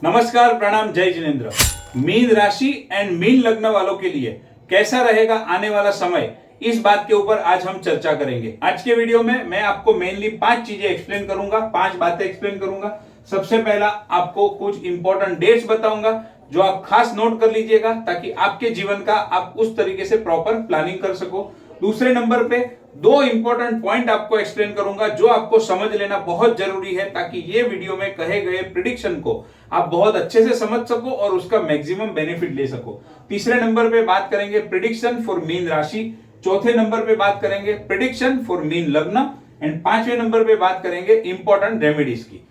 नमस्कार, प्रणाम, जय जिनेन्द्र। मीन राशि एंड मीन लग्न वालों के लिए कैसा रहेगा आने वाला समय, इस बात के ऊपर आज हम चर्चा करेंगे। आज के वीडियो में मैं आपको मेनली 5 चीजें एक्सप्लेन करूंगा, 5 बातें एक्सप्लेन करूंगा। सबसे पहला आपको कुछ इंपॉर्टेंट डेट्स बताऊंगा जो आप खास नोट कर लीजिएगा ताकि आपके जीवन का आप उस तरीके से प्रॉपर प्लानिंग कर सको। दूसरे नंबर पे 2 इंपॉर्टेंट पॉइंट आपको एक्सप्लेन करूंगा जो आपको समझ लेना बहुत जरूरी है ताकि ये वीडियो में कहे गए प्रिडिक्शन को आप बहुत अच्छे से समझ सको और उसका मैक्सिमम बेनिफिट ले सको। तीसरे नंबर पे बात करेंगे प्रिडिक्शन फॉर मीन राशि। चौथे नंबर पे बात करेंगे प्रिडिक्शन फॉर मीन लग्न एंड 5वें नंबर पे बात करेंगे इंपॉर्टेंट रेमेडीज की।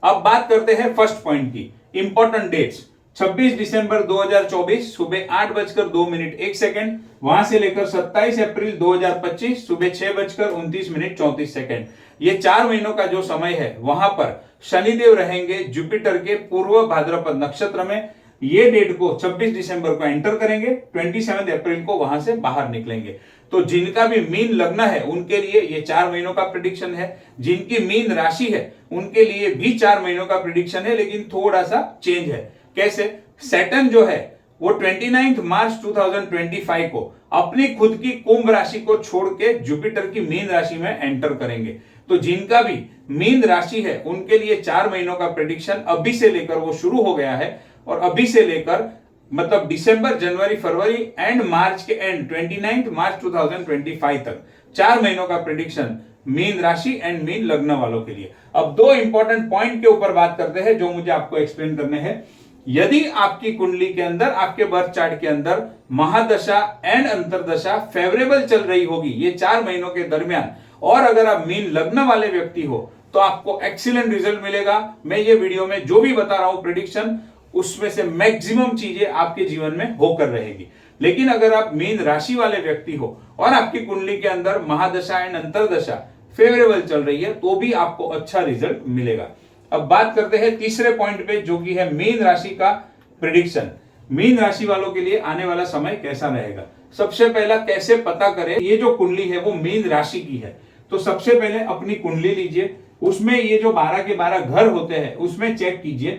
अब बात करते हैं फर्स्ट पॉइंट की, इंपॉर्टेंट डेट्स। 26 दिसंबर 2024 सुबह 8:02 वहां से लेकर 27 अप्रैल 2025 सुबह 6:29 ये 4 महीनों का जो समय है वहां पर शनिदेव रहेंगे जुपिटर के पूर्व भाद्रपद नक्षत्र में। ये डेट को 26 दिसंबर को एंटर करेंगे, 27 अप्रैल को वहां से बाहर निकलेंगे। तो जिनका भी मीन लग्न है उनके लिए ये 4 महीनों का प्रिडिक्शन है। जिनकी मीन राशि है उनके लिए भी 4 महीनों का प्रिडिक्शन है, लेकिन थोड़ा सा चेंज है। कैसे? सैटर्न जो है वो 29 मार्च 2025 को अपनी खुद की कुंभ राशि को छोड़ के जुपिटर की मीन राशि में एंटर करेंगे। तो जिनका भी मीन राशि है उनके लिए 4 महीनों का प्रेडिक्शन अभी से लेकर वो शुरू हो गया है और अभी से लेकर मतलब दिसंबर, जनवरी, फरवरी एंड मार्च के एंड 29 मार्च 2025 तक 4 महीनों का प्रेडिक्शन मीन राशि एंड मीन लग्न वालों के लिए। अब 2 इंपॉर्टेंट पॉइंट के ऊपर बात करते हैं जो मुझे आपको एक्सप्लेन करने हैं। यदि आपकी कुंडली के अंदर, आपके बर्थ चार्ट के अंदर महादशा एंड अंतरदशा फेवरेबल चल रही होगी ये 4 महीनों के दरमियान, और अगर आप मीन लग्न वाले व्यक्ति हो तो आपको एक्सीलेंट रिजल्ट मिलेगा। मैं ये वीडियो में जो भी बता रहा हूं प्रेडिक्शन, उसमें से मैक्सिमम चीजें आपके जीवन में होकर रहेगी। लेकिन अगर आप मीन राशि वाले व्यक्ति हो और आपकी कुंडली के अंदर महादशा एंड अंतरदशा फेवरेबल चल रही है तो भी आपको अच्छा रिजल्ट मिलेगा। अब बात करते हैं तीसरे पॉइंट पे जो कि है मीन राशि का प्रेडिक्शन। मीन राशि वालों के लिए आने वाला समय कैसा रहेगा। सबसे पहला कैसे पता करें ये जो कुंडली है वो मीन राशि की है। तो सबसे पहले अपनी कुंडली लीजिए, उसमें ये जो 12 के 12 घर होते हैं उसमें चेक कीजिए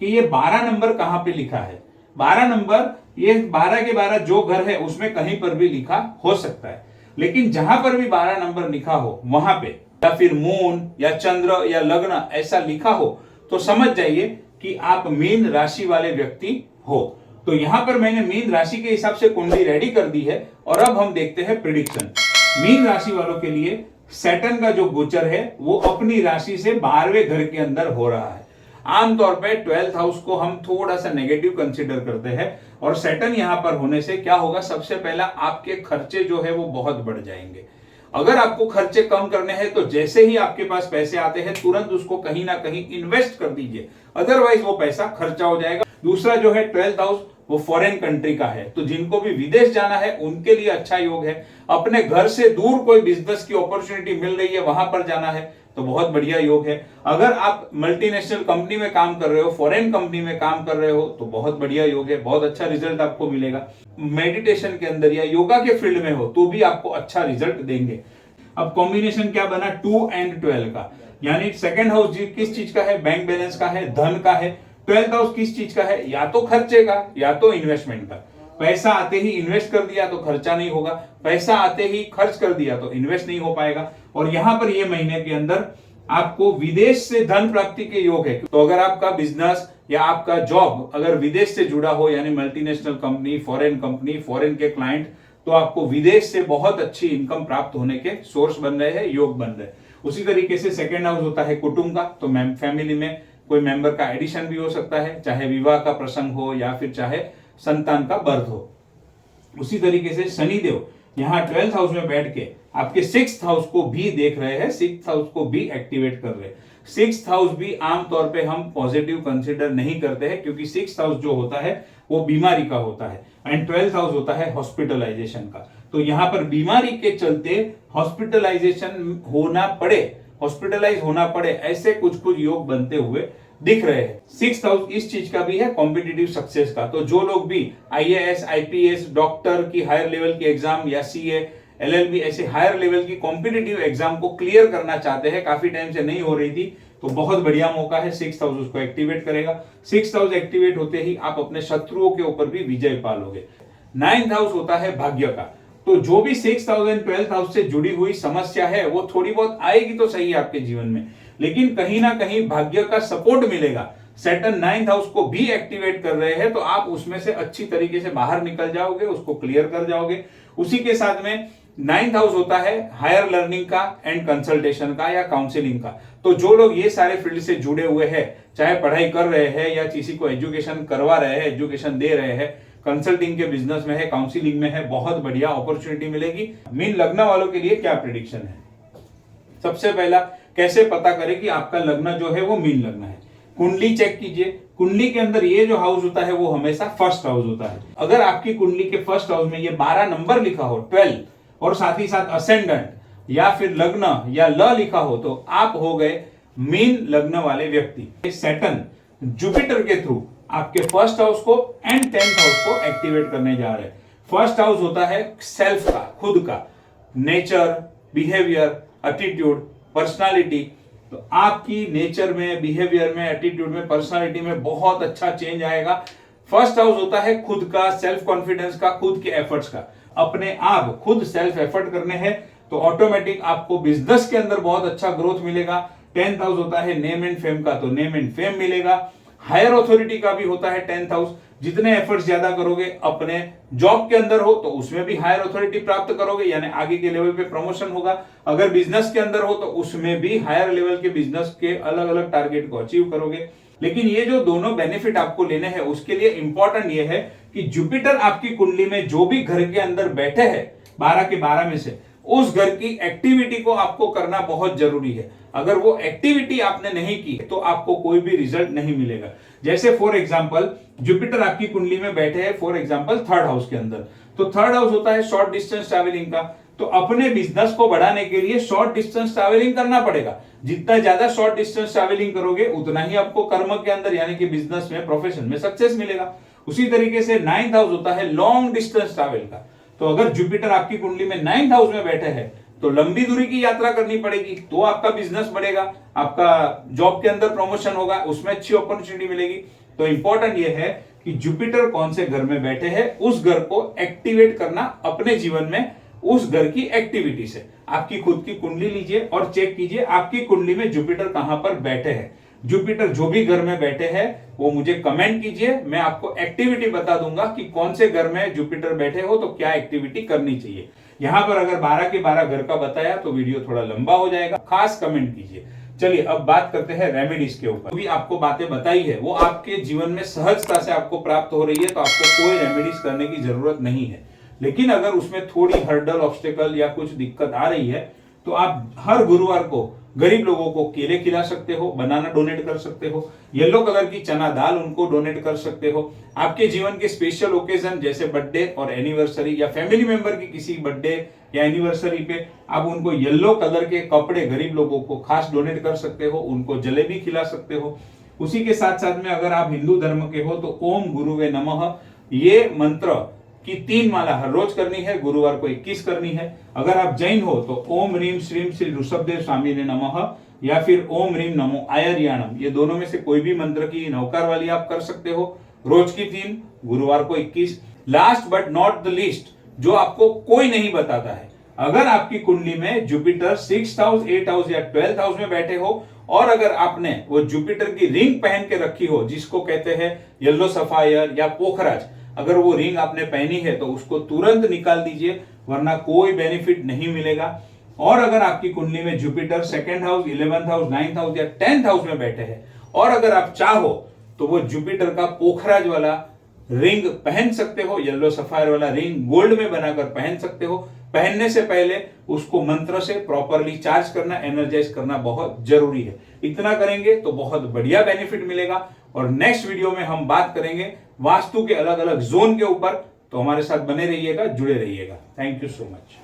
कि ये 12 नंबर कहां पे लिखा है। 12 नंबर, ये 12 के 12 जो घर है उसमें कहीं पर भी लिखा हो सकता है, लेकिन जहां पर भी 12 नंबर लिखा हो वहां पे या फिर मून या चंद्र या लग्न ऐसा लिखा हो तो समझ जाइए कि आप मीन राशि वाले व्यक्ति हो। तो यहां पर मैंने मीन राशि के हिसाब से कुंडली रेडी कर दी है और अब हम देखते हैं प्रेडिक्शन। मीन राशि वालों के लिए सैटर्न का जो गोचर है वो अपनी राशि से 12वें घर के अंदर हो रहा है। आमतौर पे 12th हाउस को हम थोड़ा सा नेगेटिव कंसीडर करते हैं और सैटर्न यहां पर होने से क्या होगा, सबसे पहला आपके खर्चे जो है वो बहुत बढ़ जाएंगे। अगर आपको खर्चे कम करने हैं तो जैसे ही आपके पास पैसे आते हैं तुरंत उसको कहीं ना कहीं इन्वेस्ट कर दीजिए, अदरवाइज वो पैसा खर्चा हो जाएगा। दूसरा जो है 12th हाउस वो फॉरेन कंट्री का है, तो जिनको भी विदेश जाना है उनके लिए अच्छा योग है। अपने घर से दूर कोई बिजनेस की अपॉर्चुनिटी मिल रही है वहां पर जाना है तो बहुत बढ़िया योग है। अगर आप मल्टीनेशनल कंपनी में काम कर रहे हो, फॉरेन कंपनी में काम कर रहे हो तो बहुत बढ़िया योग है, बहुत अच्छा रिजल्ट आपको मिलेगा। मेडिटेशन के अंदर या योगा के फील्ड में हो तो भी आपको अच्छा रिजल्ट देंगे। अब कॉम्बिनेशन क्या बना 2 एंड 12 का, यानी सेकंड हाउस किस चीज का है, बैंक बैलेंस का है, धन का है। 12th हाउस किस चीज का है, या तो खर्चे का या तो इन्वेस्टमेंट का। पैसा आते ही इन्वेस्ट कर दिया तो खर्चा नहीं होगा, पैसा आते ही खर्च कर दिया तो इन्वेस्ट नहीं हो पाएगा। और यहां पर ये महीने के अंदर आपको विदेश से धन प्राप्ति के योग है। तो अगर आपका बिजनेस या आपका जॉब अगर विदेश से जुड़ा हो, यानी मल्टीनेशनल कंपनी, फॉरेन के क्लाइंट, तो आपको विदेश से बहुत अच्छी इनकम प्राप्त होने के सोर्स बन रहे हैं, योग बन रहे हैं। उसी तरीके से सेकेंड हाउस होता है कुटुंब का, तो फैमिली में कोई मेंबर का एडिशन भी हो सकता है, चाहे विवाह का प्रसंग हो या फिर चाहे संतान का बर्थ हो। उसी तरीके से शनिदेव यहाँ 12th हाउस में बैठ के आपके 6th हाउस को भी देख रहे हैं, 6th हाउस को भी एक्टिवेट कर रहे हैं। 6th हाउस भी आमतौर पे हम पॉजिटिव कंसीडर नहीं करते हैं क्योंकि 6th हाउस जो होता है वो बीमारी का होता है एंड 12th हाउस होता है हॉस्पिटलाइजेशन का। तो यहाँ पर बीमारी के चलते हॉस्पिटलाइजेशन होना पड़े, हॉस्पिटलाइज होना पड़े, ऐसे कुछ कुछ योग बनते हुए दिख रहे हैं। 6th हाउस इस चीज का भी है, कॉम्पिटिटिव सक्सेस का। तो जो लोग भी आईएएस, आईपीएस, डॉक्टर की हायर लेवल की एग्जाम या सीए, एलएलबी ऐसे हायर लेवल की कॉम्पिटिटिव एग्जाम को क्लियर करना चाहते हैं, काफी टाइम से नहीं हो रही थी, तो तो बहुत बढ़िया मौका है। 6th हाउस उसको एक्टिवेट करेगा। 6th हाउस एक्टिवेट होते ही आप अपने शत्रुओं के ऊपर भी विजय पालोगे। 9th हाउस होता है भाग्य का, तो जो भी 6th house and 12th house से जुड़ी हुई समस्या है वो थोड़ी बहुत आएगी तो सही है आपके जीवन में, लेकिन कहीं ना कहीं भाग्य का सपोर्ट मिलेगा। सैटर्न 9th हाउस को भी एक्टिवेट कर रहे हैं, तो आप उसमें से अच्छी तरीके से बाहर निकल जाओगे, उसको क्लियर कर जाओगे। उसी के साथ में 9th हाउस होता है हायर लर्निंग का एंड कंसल्टेशन का या काउंसलिंग का। तो जो लोग ये सारे फील्ड से जुड़े हुए हैं, चाहे पढ़ाई कर रहे हैं या किसी को एजुकेशन करवा रहे हैं, एजुकेशन दे रहे हैं, कंसल्टिंग के बिजनेस में है, काउंसलिंग में है, बहुत बढ़िया अपॉर्चुनिटी मिलेगी। मीन लग्न वालों के लिए क्या प्रेडिक्शन है? सबसे पहला, कैसे पता करें कि आपका लग्न जो है वो मीन लग्न है? कुंडली चेक कीजिए। कुंडली के अंदर ये जो हाउस होता है वो हमेशा फर्स्ट हाउस होता है। अगर आपकी कुंडली के फर्स्ट हाउस में ये 12 नंबर लिखा हो, 12, और साथ ही साथ असेंडेंट या फिर लग्न या ल लिखा हो, तो आप हो गए मीन लग्न वाले व्यक्ति। सैटर्न जुपिटर के थ्रू आपके फर्स्ट हाउस को एंड 10th हाउस को एक्टिवेट करने जा रहे हैं। फर्स्ट हाउस होता है सेल्फ का, खुद का, नेचर, बिहेवियर, एटीट्यूड, पर्सनालिटी। तो आपकी नेचर में, बिहेवियर में, एटीट्यूड में, पर्सनालिटी में बहुत अच्छा चेंज आएगा। फर्स्ट हाउस होता है खुद का, सेल्फ कॉन्फिडेंस का, खुद के एफर्ट्स का। अपने आप खुद सेल्फ एफर्ट करने हैं तो ऑटोमेटिक आपको बिजनेस के अंदर बहुत अच्छा ग्रोथ मिलेगा। 10th हाउस होता है नेम एंड फेम का, तो नेम एंड फेम मिलेगा। हायर अथॉरिटी का भी होता है 10th हाउस। जितने एफर्ट्स ज्यादा करोगे, अपने जॉब के अंदर हो तो उसमें भी हायर अथॉरिटी प्राप्त करोगे, यानी आगे के लेवल पे प्रमोशन होगा। अगर बिजनेस के अंदर हो तो उसमें भी हायर लेवल के बिजनेस के अलग अलग टारगेट को अचीव करोगे। लेकिन ये जो दोनों बेनिफिट आपको लेने हैं, उसके लिए इंपॉर्टेंट ये है कि जुपिटर आपकी कुंडली में जो भी घर के अंदर बैठे हैं 12 के 12 में से, उस घर की एक्टिविटी को आपको करना बहुत जरूरी है। अगर वो एक्टिविटी आपने नहीं की तो आपको कोई भी रिजल्ट नहीं मिलेगा। जैसे फॉर एग्जांपल जुपिटर आपकी कुंडली में बैठे हैं फॉर एग्जांपल 3rd हाउस के अंदर, तो 3rd हाउस होता है शॉर्ट डिस्टेंस ट्रैवलिंग का। तो अपने बिजनेस को बढ़ाने के लिए शॉर्ट डिस्टेंस ट्रैवलिंग करना पड़ेगा। जितना ज्यादा शॉर्ट डिस्टेंस ट्रैवलिंग करोगे उतना ही आपको कर्म के अंदर यानी कि बिजनेस में, प्रोफेशन में सक्सेस मिलेगा। उसी तरीके से 9th हाउस होता है लॉन्ग डिस्टेंस ट्रैवल का। तो अगर जुपिटर आपकी कुंडली में 9th हाउस में बैठे हैं तो लंबी दूरी की यात्रा करनी पड़ेगी, तो आपका बिजनेस बढ़ेगा, आपका जॉब के अंदर प्रमोशन होगा, उसमें अच्छी अपॉर्चुनिटी मिलेगी। तो इंपॉर्टेंट ये है कि जुपिटर कौन से घर में बैठे हैं, उस घर को एक्टिवेट करना अपने जीवन में, उस घर की एक्टिविटी से। आपकी खुद की कुंडली लीजिए और चेक कीजिए आपकी कुंडली में जुपिटर कहां पर बैठे हैं। जुपिटर जो भी घर में बैठे हैं वो मुझे कमेंट कीजिए, मैं आपको एक्टिविटी बता दूंगा कि कौन से घर में जुपिटर बैठे हो तो क्या एक्टिविटी करनी चाहिए। यहां पर अगर 12 के 12 घर का बताया तो वीडियो थोड़ा लंबा हो जाएगा, खास कमेंट कीजिए। चलिए अब बात करते हैं रेमेडीज के ऊपर। भी आपको बातें बताई है वो आपके जीवन में सहजता से आपको प्राप्त हो रही है, तो आपको कोई रेमेडीज करने की जरूरत नहीं है। लेकिन अगर उसमें थोड़ी हर्डल, ऑब्स्टेकल या कुछ दिक्कत आ रही है तो आप हर गुरुवार को गरीब लोगों को केले खिला सकते हो, बनाना डोनेट कर सकते हो, येलो कलर की चना दाल उनको डोनेट कर सकते हो। आपके जीवन के स्पेशल ओकेजन जैसे बर्थडे और एनिवर्सरी या फैमिली मेंबर की किसी बर्थडे या एनिवर्सरी पे आप उनको येलो कलर के कपड़े गरीब लोगों को खास डोनेट कर सकते हो, उनको जलेबी खिला सकते हो। उसी के साथ साथ में अगर आप हिंदू धर्म के हो तो ओम गुरुवे नमः ये मंत्र की 3 माला हर रोज करनी है, गुरुवार को 21 करनी है। अगर आप जैन हो तो ओम रीम श्रीम श्री ऋषभदेव स्वामी ने नमः या फिर ओम रीम नमो आयर्याणम, ये दोनों में से कोई भी मंत्र की नवकार वाली आप कर सकते हो। रोज की 3, गुरुवार को 21। Last but not the least, जो आपको कोई नहीं बताता है, अगर आपकी कुंडली में Jupiter 6th house, 8th house या 12th हाउस में बैठे हो और अगर आपने वो जुपिटर की रिंग पहन के रखी हो जिसको कहते हैं येलो सफायर या पोखराज, अगर वो रिंग आपने पहनी है तो उसको तुरंत निकाल दीजिए, वरना कोई बेनिफिट नहीं मिलेगा। और अगर आपकी कुंडली में Jupiter 2nd house, 11th house, 9th house या 10th हाउस में बैठे हैं और अगर आप चाहो तो वो जुपिटर का पोखराज वाला रिंग पहन सकते हो, येलो सफायर वाला रिंग गोल्ड में बनाकर पहन सकते हो। पहनने से पहले उसको मंत्र से प्रॉपरली चार्ज करना, एनर्जाइज करना बहुत जरूरी है। इतना करेंगे तो बहुत बढ़िया बेनिफिट मिलेगा। और नेक्स्ट वीडियो में हम बात करेंगे वास्तु के अलग अलग जोन के ऊपर, तो हमारे साथ बने रहिएगा, जुड़े रहिएगा। Thank you so much.